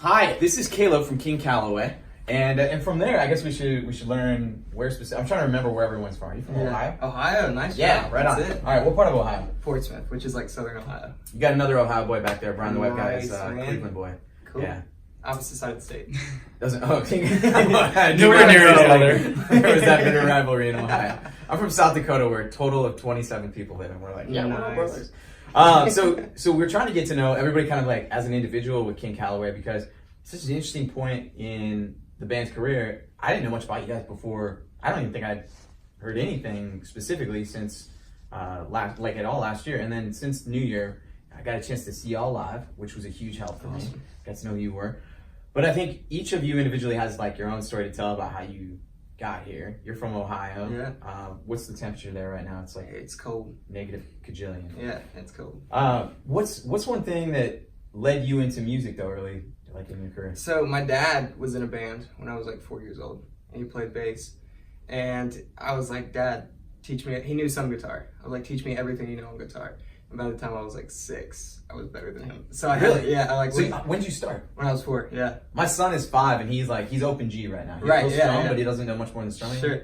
Hi, this is Caleb from King Calaway, and from there, I guess we should learn where specific. I'm trying to remember where everyone's from. Are you from Ohio? Ohio, nice. Yeah, job. right on. That's it. All right, what part of Ohio? Portsmouth, which is like southern Ohio. You got another Ohio boy back there. Brian the Web Guy is Nice, Cleveland boy. Cool. Yeah. Opposite side of the state. Doesn't King. Nowhere near each other. There was that bitter rivalry in Ohio. I'm from South Dakota, where a total of 27 people live, and we're like, yeah, we're all Nice. brothers. So we're trying to get to know everybody kind of like as an individual with King Calaway, because it's such an interesting point in the band's career. I didn't know much about you guys before. I don't even think I'd heard anything specifically since last year. And then since New Year, I got a chance to see y'all live, which was a huge help for me. Got to know who you were. But I think each of you individually has like your own story to tell about how you got here. You're from Ohio. Yeah. What's the temperature there right now? It's like It's cold. negative kajillion. Yeah, it's cold. What's one thing that led you into music though, early like in your career? So my dad was in a band when I was like 4 years old, and he played bass. And I was like, Dad, teach me. He knew some guitar. I was like, teach me everything you know on guitar. And by the time I was like 6, I was better than him. So I Really? I like So when did you start? when I was 4. Yeah. My son is 5 and he's open G right now. He's Right, real yeah, strong, yeah. but he doesn't know much more than strumming. Sure.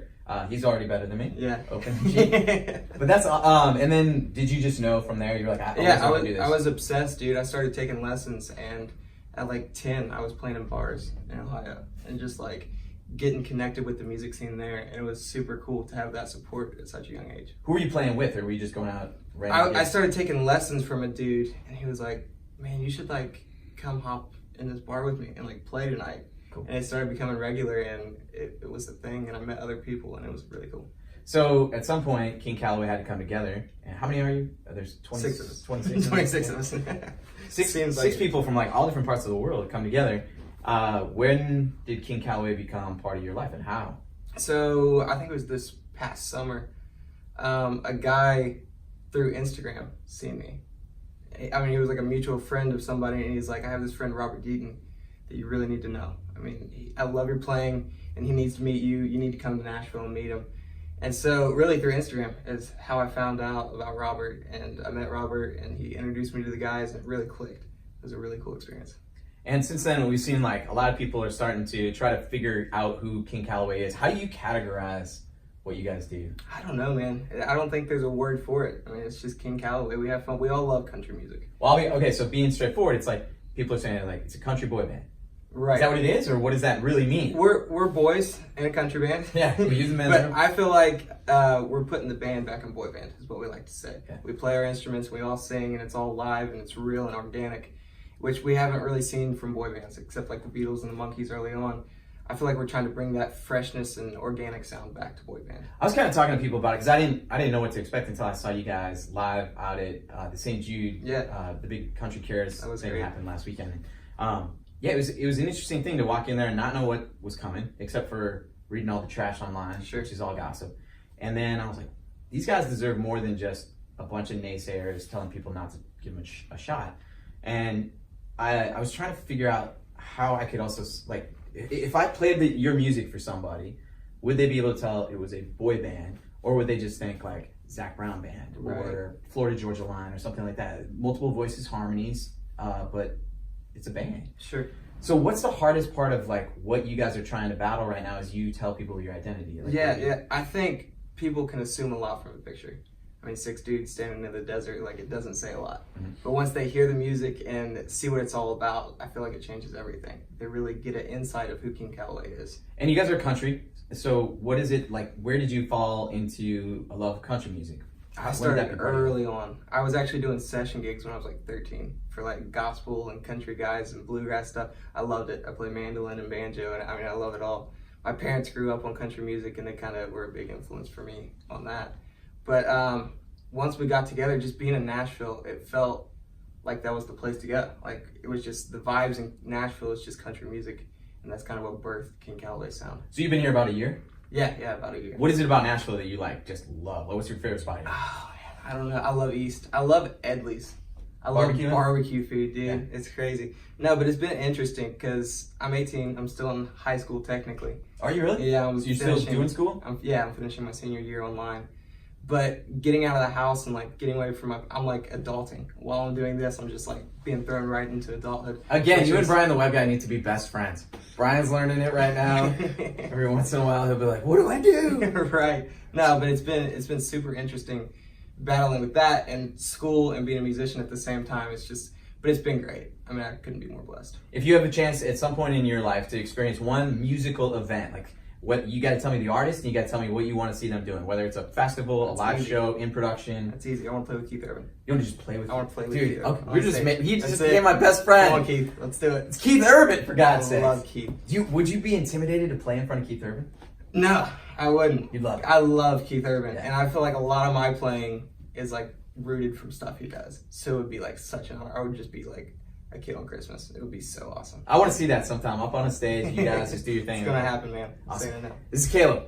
He's already better than me. Yeah. Open G. But that's and then did you just know from there? You're like, I was obsessed, dude. I started taking lessons, and at like 10, I was playing in bars in Ohio, and just like getting connected with the music scene there, and it was super cool to have that support at such a young age. Who were you playing with, or were you just going out randomly? I started taking lessons from a dude, and he was like, "Man, you should like come hop in this bar with me and like play tonight." Cool. And it started becoming regular, and it was a thing, and I met other people, and it was really cool. So at some point, King Calaway had to come together. And how many are you? There's 6 of us. 26 26 of us. Six people from like all different parts of the world come together. When did King Calaway become part of your life, and how? So I think it was this past summer. A guy through Instagram seen me. I mean, he was like a mutual friend of somebody, and he's like, I have this friend, Robert Deaton, that you really need to know. I mean, I love your playing, and he needs to meet you. You need to come to Nashville and meet him. And so really through Instagram is how I found out about Robert, and I met Robert, and he introduced me to the guys, and it really clicked. It was a really cool experience. And since then, we've seen like a lot of people are starting to try to figure out who King Calaway is. How do you categorize what you guys do? I don't know, man. I don't think there's a word for it. I mean, it's just King Calaway. We have fun. We all love country music. Well, okay, so being straightforward, it's like people are saying like it's a country boy band. Right. Is that what it is, or what does that really mean? We're boys in a country band. Yeah, we use the men's But room. I feel like we're putting the band back in boy band, is what we like to say. Okay. We play our instruments, we all sing, and it's all live, and it's real and organic, which we haven't really seen from boy bands, except like the Beatles and the Monkees early on. I feel like we're trying to bring that freshness and organic sound back to boy band. I was kind of talking to people about it because I didn't know what to expect until I saw you guys live out at the St. Jude, the big country cares thing great. happened last weekend. Yeah, it was an interesting thing to walk in there and not know what was coming, except for reading all the trash online, Sure. which is all gossip. And then I was like, these guys deserve more than just a bunch of naysayers telling people not to give them a shot. And I was trying to figure out how I could also, like, if I played your music for somebody, would they be able to tell it was a boy band, or would they just think like Zac Brown band or Florida Georgia Line or something like that? Multiple voices, harmonies, but it's a band. Sure. So what's the hardest part of like what you guys are trying to battle right now as you tell people your identity? Like, Yeah. I think people can assume a lot from a picture. I mean, 6 dudes standing in the desert, like it doesn't say a lot. Mhm. But once they hear the music and see what it's all about, I feel like it changes everything. They really get an insight of who King Calaway is. And you guys are country. So what is it like? Where did you fall into a love of country music? I started early on. I was actually doing session gigs when I was like 13 for like gospel and country guys and bluegrass stuff. I loved it. I play mandolin and banjo, and I mean, I love it all. My parents grew up on country music, and they kind of were a big influence for me on that. But once we got together, just being in Nashville, it felt like that was the place to go. Like it was just the vibes in Nashville. It's just country music, and that's kind of what birthed King Calaway's sound. So you've been here about a year? Yeah, about a year. What is it about Nashville that you like just love? Like, what's your favorite spot here? Oh, man, I don't know. I love East. I love Edley's. I love barbecue food, dude. Yeah. It's crazy. No, but it's been interesting because I'm 18. I'm still in high school technically. Are you really? Yeah, So you're still doing school? I'm finishing my senior year online. But getting out of the house and like getting away from I'm like adulting. While I'm doing this, I'm just like being thrown right into adulthood. Again, you and Brian, the web guy, need to be best friends. Brian's learning it right now. Every once in a while, he'll be like, "What do I do?" Right. No, but it's been super interesting battling with that and school and being a musician at the same time. But it's been great. I mean, I couldn't be more blessed. If you have a chance at some point in your life to experience one musical event, like what you got to tell me the artist, and you got to tell me what you want to see them doing, whether it's a festival, a live show, in production. That's easy. I want to play with Keith Urban. You want to just play with? I want to play with Dude, Keith. okay, he just That's became it. my best friend. Come on, Keith. Let's do it. It's Keith Urban, for God's sake. I love Keith. Would you be intimidated to play in front of Keith Urban? No, I wouldn't. You'd love it. I love Keith Urban, Yeah. and I feel like a lot of my playing is like rooted from stuff he does. So it would be like such an honor. I would just be like a kid on Christmas. It would be so awesome. I want to see that sometime up on a stage. You guys just do your thing. It's gonna happen, man. Awesome. Saying it now. This is Caleb.